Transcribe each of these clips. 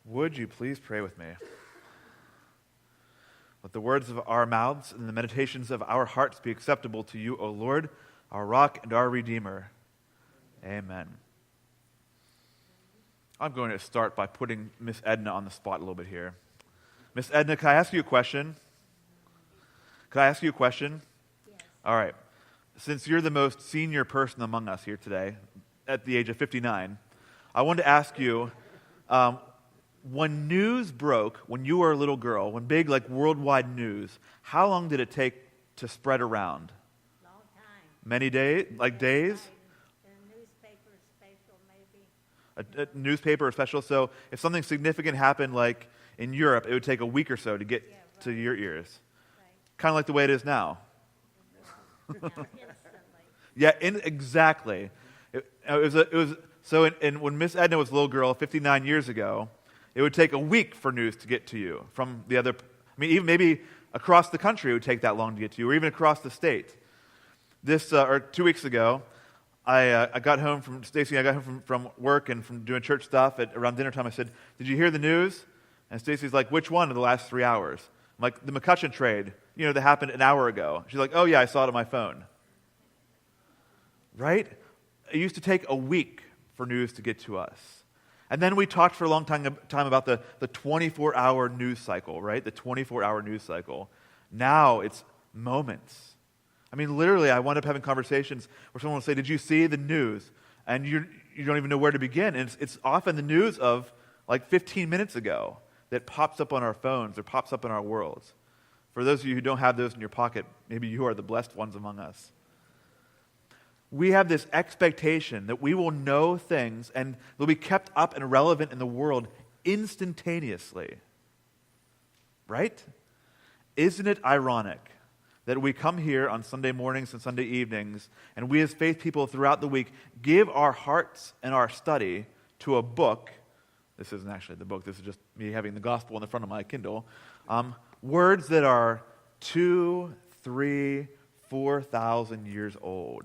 Would you please pray with me? Let the words of our mouths and the meditations of our hearts be acceptable to you, O Lord, our rock and our Redeemer. Amen. I'm going to start by putting Miss Edna on the spot a little bit here. Miss Edna, can I ask you a question? Yes. All right. Since you're the most senior person among us here today, at the age of 59, I wanted to ask you, when news broke, when you were a little girl, when big, worldwide news, how long did it take to spread around? Long time. Many days? Days? A newspaper special, maybe. A newspaper special? So if something significant happened, in Europe, it would take a week or so to get to your ears. Right. Kind of like the way it is now. Instantly. Exactly. When Miss Edna was a little girl 59 years ago, it would take a week for news to get to you from the other. Even maybe across the country it would take that long to get to you, or even across the state. 2 weeks ago, I got home from Stacy. I got home from work and from doing church stuff. Around dinner time, I said, "Did you hear the news?" And Stacy's like, "Which one in the last 3 hours?" I'm like, "The McCutcheon trade, that happened an hour ago." She's like, "Oh yeah, I saw it on my phone." Right? It used to take a week for news to get to us. And then we talked for a long time about the 24-hour news cycle, right? The 24-hour news cycle. Now it's moments. Literally, I wound up having conversations where someone will say, "Did you see the news?" And you don't even know where to begin. And it's often the news of 15 minutes ago that pops up on our phones or pops up in our worlds. For those of you who don't have those in your pocket, maybe you are the blessed ones among us. We have this expectation that we will know things and they'll be kept up and relevant in the world instantaneously. Right? Isn't it ironic that we come here on Sunday mornings and Sunday evenings, and we as faith people throughout the week give our hearts and our study to a book? This isn't actually the book. This is just me having the gospel in the front of my Kindle. Words that are 2,000, 3,000, 4,000 years old.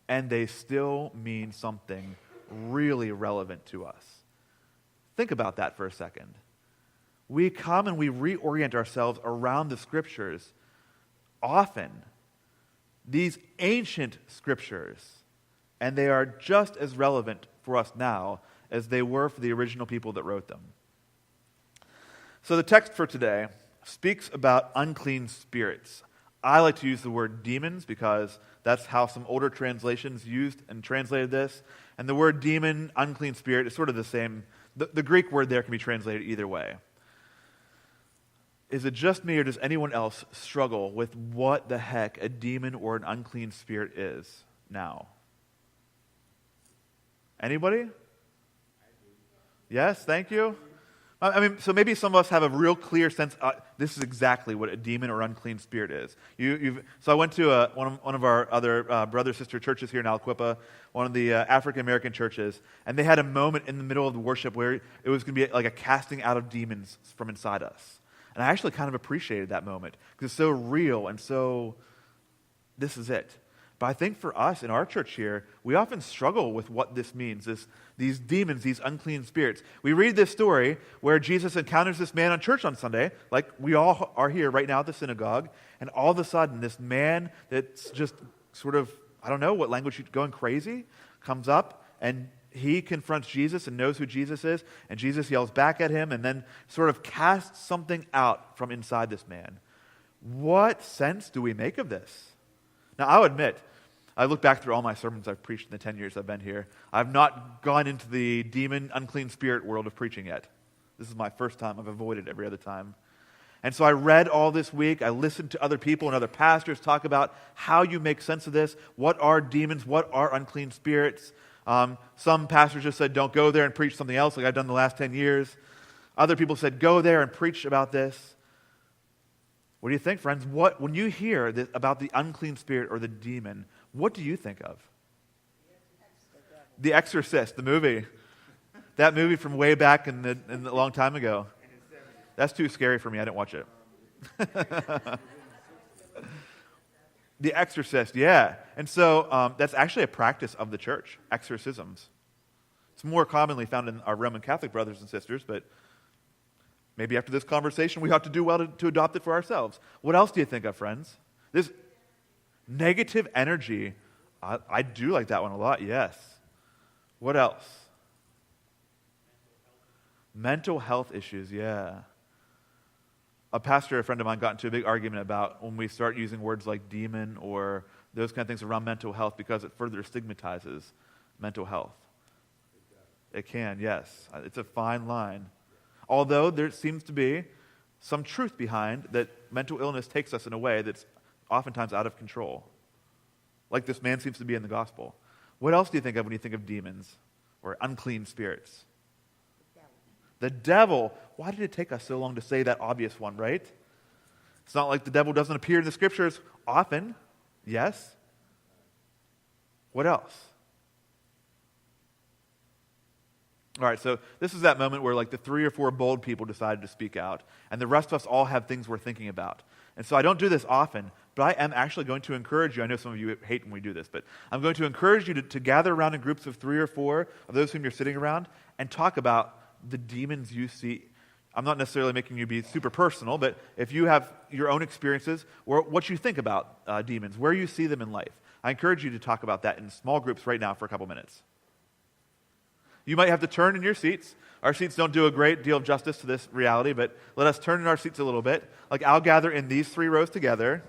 And they still mean something really relevant to us. Think about that for a second. We come and we reorient ourselves around the Scriptures. Often, these ancient Scriptures, and they are just as relevant for us now as they were for the original people that wrote them. So the text for today speaks about unclean spirits. I like to use the word demons because that's how some older translations used and translated this. And the word demon, unclean spirit, is sort of the same. The Greek word there can be translated either way. Is it just me, or does anyone else struggle with what the heck a demon or an unclean spirit is now? Anybody? Yes, thank you. So maybe some of us have a real clear sense, this is exactly what a demon or unclean spirit is. So I went to one of our other brother-sister churches here in Aliquippa, one of the African-American churches, and they had a moment in the middle of the worship where it was going to be like a casting out of demons from inside us. And I actually kind of appreciated that moment, because it's so real and so, this is it. But I think for us in our church here, we often struggle with what this means, these demons, these unclean spirits. We read this story where Jesus encounters this man on church on Sunday, like we all are here right now at the synagogue, and all of a sudden this man that's just sort of, I don't know what language, going crazy, comes up and he confronts Jesus and knows who Jesus is, and Jesus yells back at him and then sort of casts something out from inside this man. What sense do we make of this? Now, I'll admit, I look back through all my sermons I've preached in the 10 years I've been here. I've not gone into the demon, unclean spirit world of preaching yet. This is my first time. I've avoided every other time. And so I read all this week. I listened to other people and other pastors talk about how you make sense of this. What are demons? What are unclean spirits? Some pastors just said, don't go there and preach something else like I've done the last 10 years. Other people said, go there and preach about this. What do you think, friends? When you hear about the unclean spirit or the demon, what do you think of? The Exorcist, the movie. That movie from way back in the long time ago. That's too scary for me. I didn't watch it. The Exorcist, yeah. And so that's actually a practice of the church, exorcisms. It's more commonly found in our Roman Catholic brothers and sisters, but maybe after this conversation, we ought to do well to adopt it for ourselves. What else do you think of, friends? This negative energy, I do like that one a lot, yes. What else? Mental health issues, yeah. A pastor, a friend of mine, got into a big argument about when we start using words like demon or those kind of things around mental health because it further stigmatizes mental health. It can, yes. It's a fine line. Although there seems to be some truth behind that mental illness takes us in a way that's oftentimes out of control. Like this man seems to be in the gospel. What else do you think of when you think of demons or unclean spirits? The devil. Why did it take us so long to say that obvious one, right? It's not like the devil doesn't appear in the scriptures often. Yes? What else? All right, so this is that moment where like the 3 or 4 bold people decided to speak out, and the rest of us all have things we're thinking about. And so I don't do this often, but I am actually going to encourage you. I know some of you hate when we do this, but I'm going to encourage you to gather around in groups of 3 or 4 of those whom you're sitting around and talk about the demons you see. I'm not necessarily making you be super personal, but if you have your own experiences or what you think about demons, where you see them in life, I encourage you to talk about that in small groups right now for a couple minutes. You might have to turn in your seats. Our seats don't do a great deal of justice to this reality, but let us turn in our seats a little bit. Like I'll gather in these 3 rows together.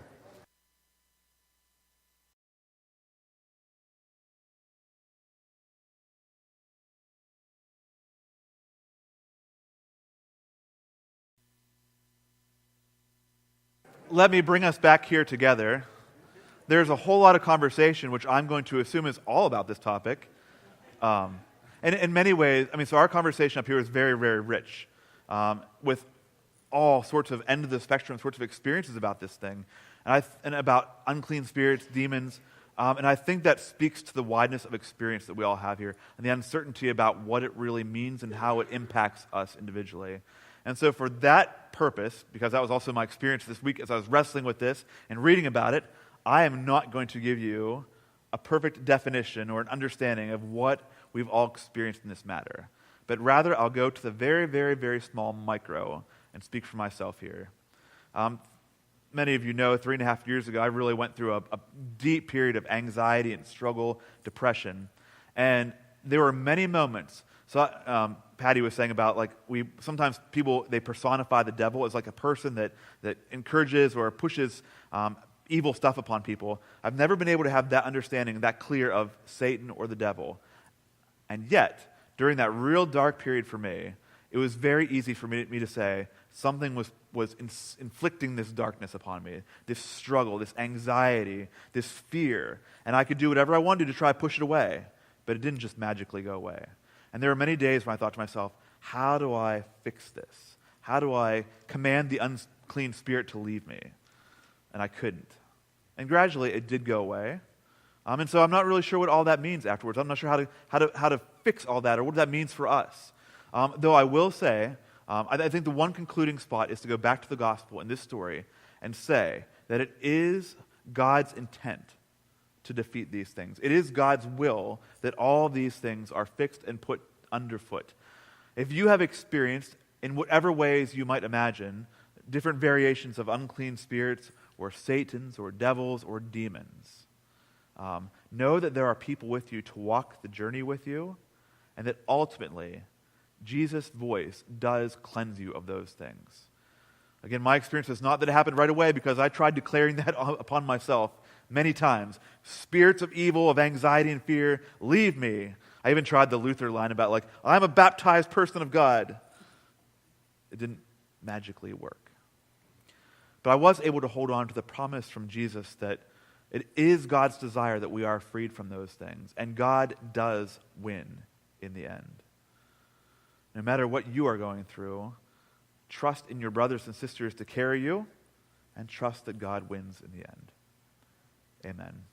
Let me bring us back here together. There's a whole lot of conversation, which I'm going to assume is all about this topic. And in many ways, so our conversation up here is very, very rich, with all sorts of end of the spectrum sorts of experiences about this thing, and about unclean spirits, demons, and I think that speaks to the wideness of experience that we all have here, and the uncertainty about what it really means and how it impacts us individually. And so for that purpose, because that was also my experience this week as I was wrestling with this and reading about it, I am not going to give you a perfect definition or an understanding of what we've all experienced in this matter. But rather, I'll go to the very, very, very small micro and speak for myself here. Many of you know 3.5 years ago, I really went through a deep period of anxiety and struggle, depression. And there were many moments. So Patty was saying about sometimes people, they personify the devil as like a person that encourages or pushes evil stuff upon people. I've never been able to have that understanding, that clear of Satan or the devil. And yet, during that real dark period for me, it was very easy for me to say something was inflicting this darkness upon me, this struggle, this anxiety, this fear. And I could do whatever I wanted to try to push it away, but it didn't just magically go away. And there were many days when I thought to myself, how do I fix this? How do I command the unclean spirit to leave me? And I couldn't. And gradually it did go away. And so I'm not really sure what all that means afterwards. I'm not sure how to fix all that or what that means for us. Though I will say, I think the one concluding spot is to go back to the gospel in this story and say that it is God's intent to defeat these things. It is God's will that all these things are fixed and put underfoot. If you have experienced, in whatever ways you might imagine, different variations of unclean spirits or Satans or devils or demons, know that there are people with you to walk the journey with you, and that ultimately Jesus' voice does cleanse you of those things. Again, my experience is not that it happened right away, because I tried declaring that upon myself many times. Spirits of evil, of anxiety and fear, leave me. I even tried the Lutheran line about I'm a baptized person of God. It didn't magically work. But I was able to hold on to the promise from Jesus that it is God's desire that we are freed from those things, and God does win in the end. No matter what you are going through, trust in your brothers and sisters to carry you, and trust that God wins in the end. Amen.